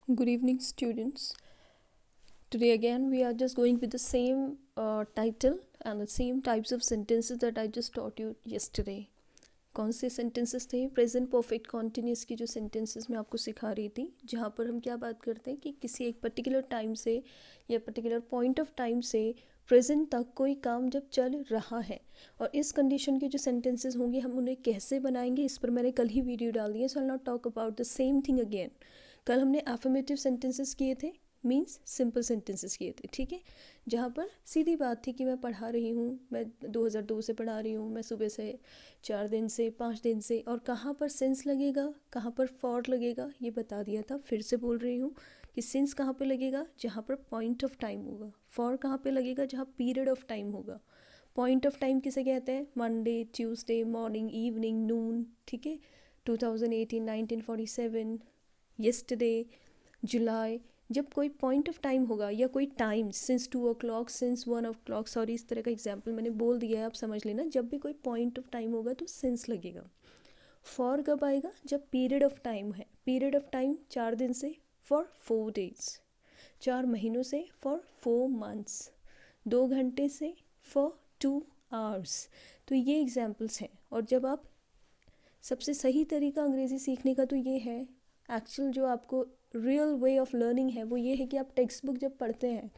Good evening, students. Today again we are just going with the same title and the same types of sentences that I just taught you yesterday. कौन से sentences थे? Present perfect continuous की जो sentences मैं आपको सिखा रही थी, जहाँ पर हम क्या बात करते हैं कि किसी एक पर्टिकुलर टाइम से या पर्टिकुलर पॉइंट ऑफ टाइम से प्रेजेंट तक कोई काम जब चल रहा है और इस कंडीशन के जो सेंटेंसेस होंगे हम उन्हें कैसे बनाएंगे, इस पर मैंने कल ही वीडियो डाल दी है. So I not talk about the same thing again. कल हमने एफर्मेटिव सेंटेंसेस किए थे, मीन्स सिंपल सेंटेंसेस किए थे. ठीक है, जहाँ पर सीधी बात थी कि मैं पढ़ा रही हूँ, मैं 2002 से पढ़ा रही हूँ, मैं सुबह से 4 दिन से 5 दिन से, और कहाँ पर सेंस लगेगा, कहाँ पर फॉर लगेगा, ये बता दिया था. फिर से बोल रही हूँ कि सेंस कहाँ पे लगेगा, जहाँ पर पॉइंट ऑफ टाइम होगा. फॉर कहाँ पे लगेगा, जहाँ पीरियड ऑफ टाइम होगा. पॉइंट ऑफ टाइम किसे कहते हैं? मंडे, ट्यूसडे, मॉर्निंग, इवनिंग, नून. ठीक है, 2018, 1947, येस्टरडे, जुलाई. जब कोई पॉइंट ऑफ टाइम होगा या कोई time, since 2 o'clock, since 1 o'clock, sorry इस तरह का एग्जाम्पल मैंने बोल दिया है, आप समझ लेना. जब भी कोई पॉइंट ऑफ टाइम होगा तो सिंस लगेगा. फॉर कब आएगा? जब पीरियड ऑफ टाइम है. पीरियड ऑफ टाइम 4 दिन से, फॉर 4 days. 4 महीनों से, फॉर 4 months. 2 घंटे से, फॉर 2 hours. तो ये एग्जाम्पल्स हैं. और जब आप सबसे सही तरीका अंग्रेज़ी सीखने का तो ये है, एक्चुअल जो आपको रियल वे ऑफ लर्निंग है वो ये है कि आप टेक्स्ट बुक जब पढ़ते हैं,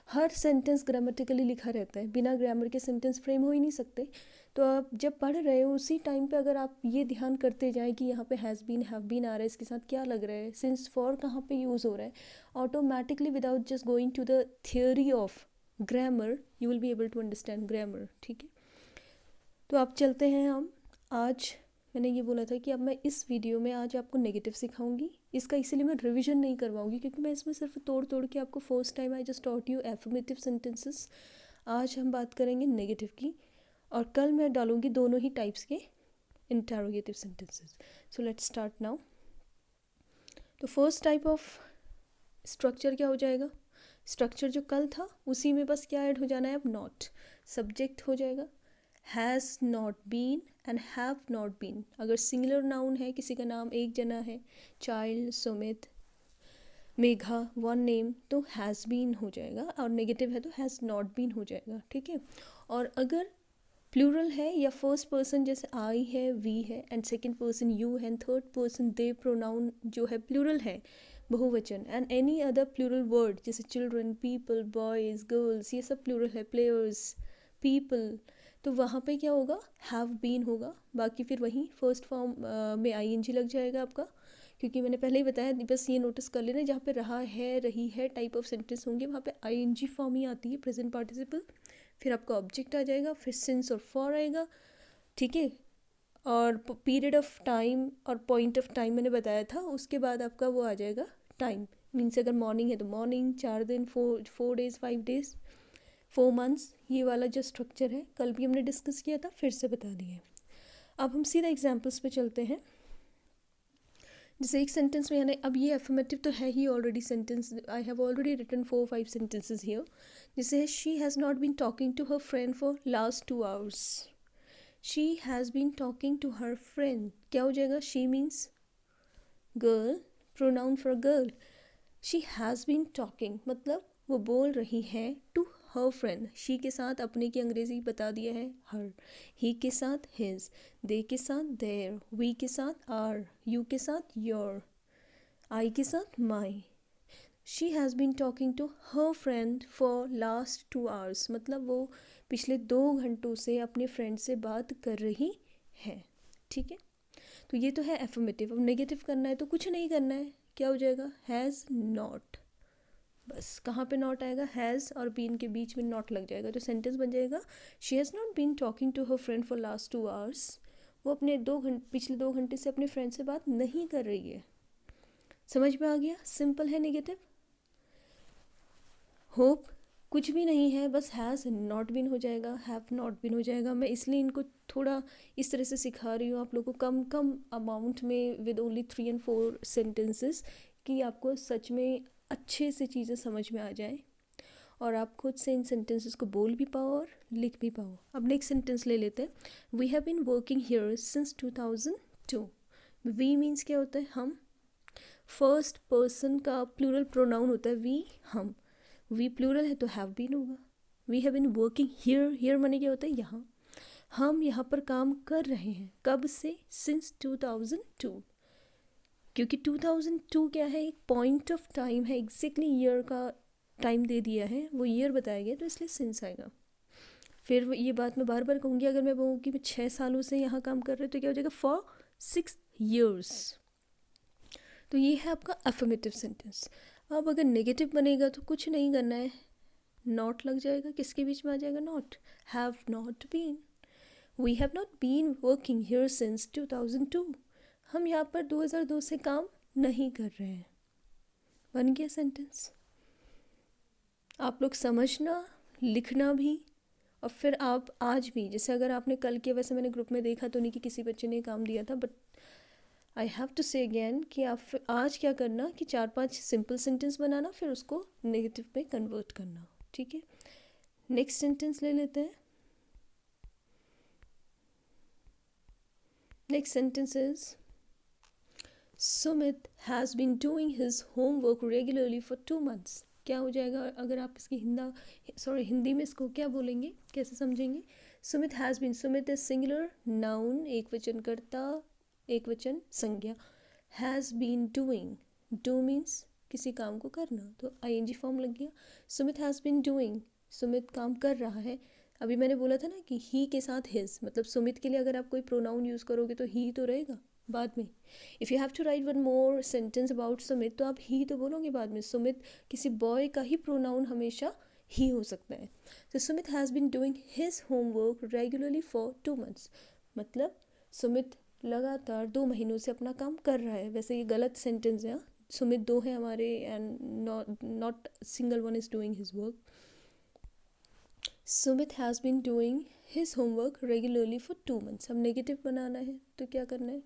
हर सेंटेंस ग्रामेटिकली लिखा रहता है, बिना ग्रामर के सेंटेंस फ्रेम हो ही नहीं सकते. तो आप जब पढ़ रहे हो उसी टाइम पे अगर आप ये ध्यान करते जाएं कि यहाँ पे हैज़ बीन, हैव बीन आ रहा है, इसके साथ क्या लग रहा है, सिंस फॉर कहाँ पे यूज़ हो रहा है, automatically without just going to the theory of grammar you will be able to understand grammar. ठीक है, तो आप चलते हैं. हम आज मैंने ये बोला था कि अब मैं इस वीडियो में आज आपको नेगेटिव सिखाऊंगी. इसका इसीलिए मैं रिवीजन नहीं करवाऊंगी क्योंकि मैं इसमें सिर्फ तोड़ तोड़ के आपको first time I just taught you affirmative sentences. आज हम बात करेंगे नेगेटिव की, और कल मैं डालूंगी दोनों ही टाइप्स के interrogative sentences. So let's start now. तो फर्स्ट टाइप ऑफ स्ट्रक्चर क्या हो जाएगा? स्ट्रक्चर जो कल था उसी में बस क्या ऐड हो जाना है अब? नॉट. सब्जेक्ट हो जाएगा has not been and have not been. अगर सिंगुलर नाउन है, किसी का नाम एक जना है, child, Sumit, Megha, one name, तो हैज़ बीन हो जाएगा. और नेगेटिव है तो हैज़ नॉट बीन हो जाएगा. ठीक है, और अगर प्लूरल है या फर्स्ट पर्सन जैसे आई है, वी है, एंड सेकंड पर्सन यू है, and third person they pronoun जो है प्लूरल है, बहुवचन, and any other plural word जैसे चिल्ड्रन, पीपल, बॉयज़, गर्ल्स, ये सब प्लूरल है, प्लेयर्स, पीपल, तो वहाँ पे क्या होगा? हैव बीन होगा. बाकी फिर वहीं फर्स्ट फॉर्म में आईएनजी लग जाएगा आपका, क्योंकि मैंने पहले ही बताया, बस ये नोटिस कर लेना, जहाँ पे रहा है, रही है टाइप ऑफ सेंटेंस होंगे वहाँ पे आईएनजी फॉर्म ही आती है, प्रेजेंट पार्टिसिपल. फिर आपका ऑब्जेक्ट आ जाएगा, फिर सिंस और फॉर आएगा. ठीक है, और पीरियड ऑफ टाइम और पॉइंट ऑफ टाइम मैंने बताया था, उसके बाद आपका वो आ जाएगा टाइम. मीन्स अगर मॉर्निंग है तो मॉर्निंग, 4 दिन, 4 days, 5 days, 4 months. ये वाला जो स्ट्रक्चर है कल भी हमने डिस्कस किया था, फिर से बता दिए. अब हम सीधा एग्जाम्पल्स पे चलते हैं. जैसे एक सेंटेंस में, यानी अब ये एफर्मेटिव तो है ही already sentence, I have already written 4-5 sentences here. जैसे है she has not been talking to her friend for last 2 hours. She has been talking to her friend, क्या हो जाएगा? She means girl, pronoun for girl. She has been talking मतलब वो बोल रही है टू हर फ्रेंड. शी के साथ अपने की अंग्रेज़ी बता दिया है हर, ही के साथ हिज, दे के साथ देयर, वी के साथ आर, यू के साथ योर, आई के साथ my. She has been talking to her friend for last 2 hours मतलब वो पिछले 2 घंटों से अपने फ्रेंड से बात कर रही है. ठीक है, तो ये तो है एफर्मेटिव. अब नेगेटिव करना है तो कुछ नहीं करना है, क्या हो जाएगा? Has not. बस कहाँ पे नॉट आएगा? हैज़ और बीन के बीच में नॉट लग जाएगा, तो सेंटेंस बन जाएगा she has not been talking to her friend for last 2 hours. वो अपने पिछले 2 घंटे से अपने फ्रेंड से बात नहीं कर रही है. समझ में आ गया? सिंपल है नेगेटिव. होप कुछ भी नहीं है, बस हैज़ नॉट बीन हो जाएगा, हैव नॉट बीन हो जाएगा. मैं इसलिए इनको थोड़ा इस तरह से सिखा रही हूँ आप लोगों को, कम कम अमाउंट में, विद ओनली 3 and 4 सेंटेंसेस, कि आपको सच में अच्छे से चीज़ें समझ में आ जाए और आप खुद से इन सेंटेंसेस को बोल भी पाओ और लिख भी पाओ. अब नेक्स्ट सेंटेंस ले लेते हैं. We have been working here since 2002. We means क्या होता है? हम. फर्स्ट पर्सन का प्लूरल प्रोनाउन होता है वी, हम. वी प्लूरल है तो हैव बीन होगा. We have been working here. Here माने क्या होता है यहाँ. हम यहाँ पर काम कर रहे हैं. कब से? सिंस 2002. क्योंकि 2002 क्या है, एक पॉइंट ऑफ टाइम है, एग्जैक्टली ईयर का टाइम दे दिया है, वो ईयर बताया गया, तो इसलिए सिंस आएगा. फिर ये बात मैं बार बार कहूँगी, अगर मैं कहूँ कि मैं 6 सालों से यहाँ काम कर रही हूँ तो क्या हो जाएगा, फॉर 6 years. तो ये है आपका अफर्मेटिव सेंटेंस. अब अगर नेगेटिव बनेगा तो कुछ नहीं करना है, नॉट लग जाएगा. किसके बीच में आ जाएगा, not. Have not been. We have not been working here since 2002. हम यहाँ पर 2002 से काम नहीं कर रहे हैं. बन गया सेंटेंस. आप लोग समझना, लिखना भी, और फिर आप आज भी, जैसे अगर आपने कल किया, वैसे मैंने ग्रुप में देखा तो नहीं कि किसी बच्चे ने काम दिया था, बट आई हैव टू से अगेन कि आप आज क्या करना कि 4-5 सिंपल सेंटेंस बनाना, फिर उसको नेगेटिव पे कन्वर्ट करना. ठीक है, नेक्स्ट सेंटेंस ले लेते हैं. Next sentence is Sumit has been doing his homework regularly for 2 months. क्या हो जाएगा अगर आप इसकी हिंदी में इसको क्या बोलेंगे, कैसे समझेंगे. Sumit has been, Sumit is singular noun, एक वचन कर्ता, एक वचन संज्ञा. Has been doing, do means किसी काम को करना, तो आईएनजी फॉर्म लग गया. Sumit has been doing, Sumit काम कर रहा है. अभी मैंने बोला था ना कि ही के साथ हिज, मतलब सुमित के लिए अगर आप कोई प्रोनाउन यूज़ करोगे तो ही तो रहेगा बाद में. If you have to write one more sentence about Sumit, तो आप ही तो बोलोगे बाद में. सुमित किसी बॉय का ही प्रोनाउन हमेशा ही हो सकता है. तो Sumit has been doing his homework regularly for 2 months, मतलब सुमित लगातार 2 महीनों से अपना काम कर रहा है. वैसे ये गलत सेंटेंस है, सुमित 2 है हमारे, and not single one is doing his work. Sumit has been doing his homework regularly for 2 months. अब नेगेटिव बनाना है तो क्या करना है,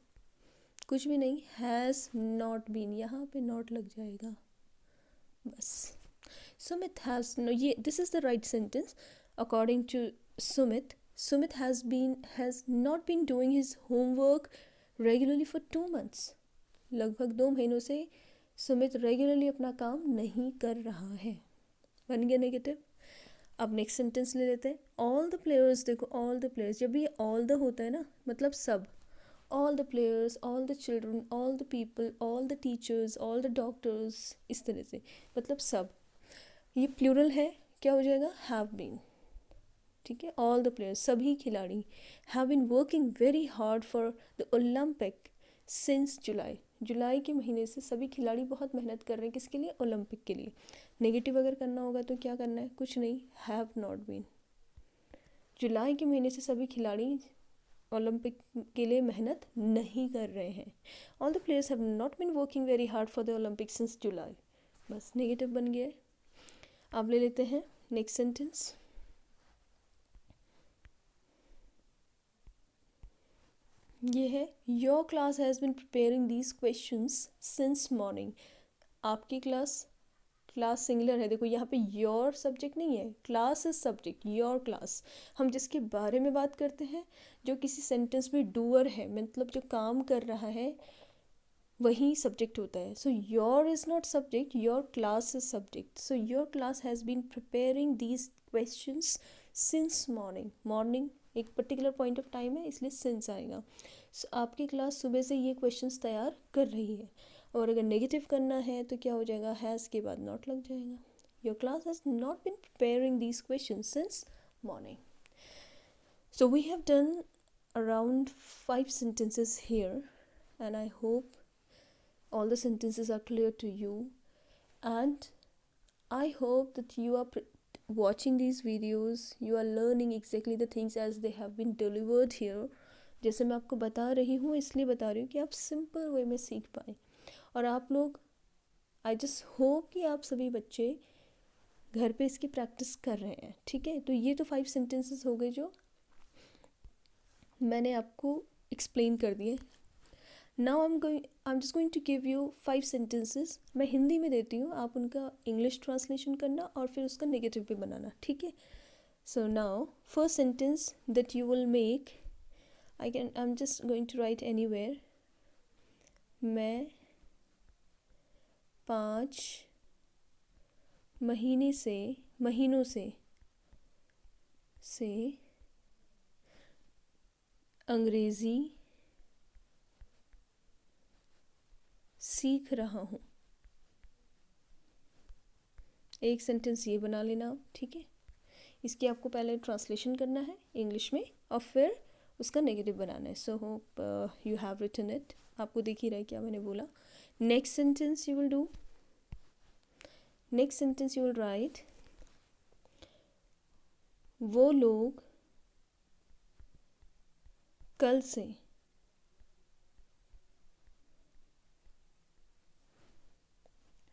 कुछ भी नहीं, हैज़ नॉट बीन, यहाँ पे नॉट लग जाएगा बस. सुमित हैज़, ये this is the right sentence according to Sumit. Sumit has not been doing his homework regularly for 2 months. लगभग 2 महीनों से सुमित रेगुलरली अपना काम नहीं कर रहा है. बन गया नेगेटिव. अब नेक्स्ट सेंटेंस ले लेते हैं. ऑल द प्लेयर्स, देखो ऑल द प्लेयर्स, जब ये ऑल द होता है ना, मतलब सब. all the players, all the children, all the people, all the teachers, all the doctors, इस तरह से, मतलब सब. ये प्लूरल है, क्या हो जाएगा, have been. ठीक है, all the players, सभी खिलाड़ी, have been working very hard for the Olympic since July. जुलाई के महीने से सभी खिलाड़ी बहुत मेहनत कर रहे हैं, किसके लिए, ओलंपिक के लिए. नेगेटिव अगर करना होगा तो क्या करना है, कुछ नहीं, have not been. जुलाई के महीने से सभी खिलाड़ी ओलंपिक के लिए मेहनत नहीं कर रहे हैं. All the players have not been working very hard for the Olympic since July. बस नेगेटिव बन गया. अब ले लेते हैं नेक्स्ट सेंटेंस. ये है your class has been preparing these questions since morning. आपकी क्लास सिंगुलर है, देखो यहाँ पे योर सब्जेक्ट नहीं है, class is subject, your class. हम जिसके बारे में बात करते हैं, जो किसी सेंटेंस में डूअर है, मतलब जो काम कर रहा है, वही सब्जेक्ट होता है. So your is not subject, your class is subject. So your class has been preparing these questions since morning. Morning एक पर्टिकुलर पॉइंट ऑफ टाइम है, इसलिए सिंस आएगा. सो आपकी क्लास सुबह से ये क्वेश्चंस तैयार कर रही है. और अगर नेगेटिव करना है तो क्या हो जाएगा, हैज़ के बाद नॉट लग जाएगा. Your class has not been preparing these questions since morning. So we have done around 5 sentences here, and I hope all the sentences are clear to you, and I hope that you are watching these videos, you are learning exactly the things as they have been delivered here. जैसे मैं आपको बता रही हूँ इसलिए बता रही हूँ कि आप सिंपल वे में सीख पाएँ. और आप लोग, आई जस्ट होप कि आप सभी बच्चे घर पे इसकी प्रैक्टिस कर रहे हैं. ठीक है, तो ये तो 5 सेंटेंसेस हो गए जो मैंने आपको एक्सप्लेन कर दिए. Now I am just going to give you 5 sentences. मैं हिंदी में देती हूँ, आप उनका इंग्लिश ट्रांसलेशन करना और फिर उसका नेगेटिव भी बनाना. ठीक है. So now first sentence that you will make, I am just going to write anywhere. मैं 5 महीनों से अंग्रेज़ी सीख रहा हूँ। एक सेंटेंस ये बना लेना आप, ठीक है। इसकी आपको पहले ट्रांसलेशन करना है इंग्लिश में और फिर उसका नेगेटिव बनाना है। So hope you have written it. आपको दिख ही रहा है क्या मैंने बोला। Next sentence you will write, वो लोग कल से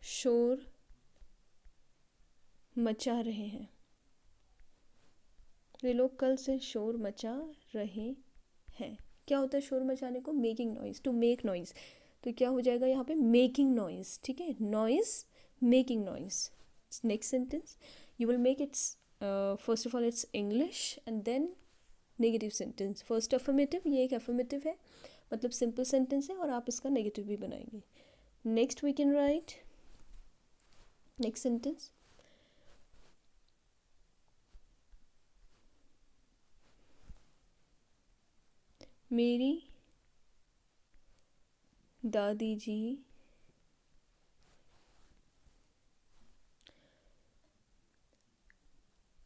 शोर मचा रहे हैं। वे लोग कल से शोर मचा रहे हैं। क्या होता है शोर मचाने को? Making noise, to make noise. तो क्या हो जाएगा यहाँ पे? मेकिंग नॉइज़, ठीक है। Noise, making noise. Next sentence you will make it's first of all it's English and then negative sentence. First affirmative, ये एक अफर्मेटिव है, मतलब सिंपल सेंटेंस है और आप इसका नेगेटिव भी बनाएंगे। Next we can write next sentence, मेरी दादी जी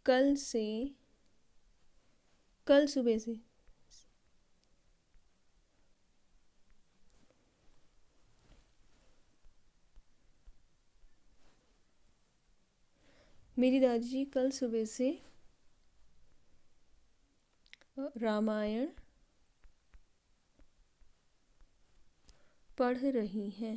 कल सुबह से मेरी दादी जी कल सुबह से रामायण पढ़ रही हैं।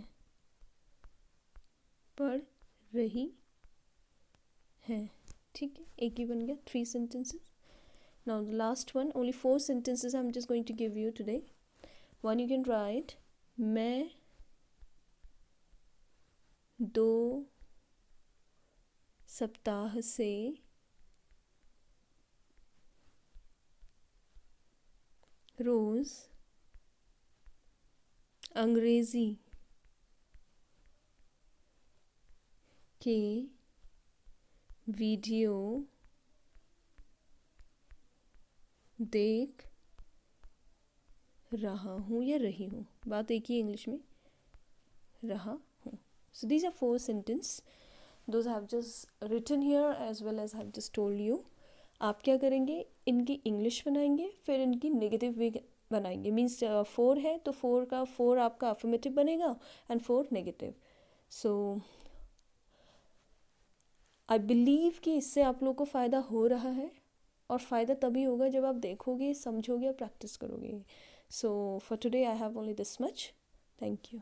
ठीक है, एक ही बन गया। 3 sentences. Now the last one, only 4 sentences I'm just going to give you today. One you can write, मैं 2 सप्ताह से रोज़ अंग्रेज़ी के वीडियो देख रहा हूँ या रही हूँ। बात एक ही इंग्लिश में, रहा हूँ। So these are 4 sentences. Those I have just written here as well as I have just told you. आप क्या करेंगे? इनकी इंग्लिश बनाएंगे, फिर इनकी नेगेटिव भी बनाएंगे। मीन्स 4 है तो 4 आपका अफर्मेटिव बनेगा and 4 negative. So I believe कि इससे आप लोगों को फ़ायदा हो रहा है, और फ़ायदा तभी होगा जब आप देखोगे, समझोगे और प्रैक्टिस करोगे। So for today I have only this much. Thank you.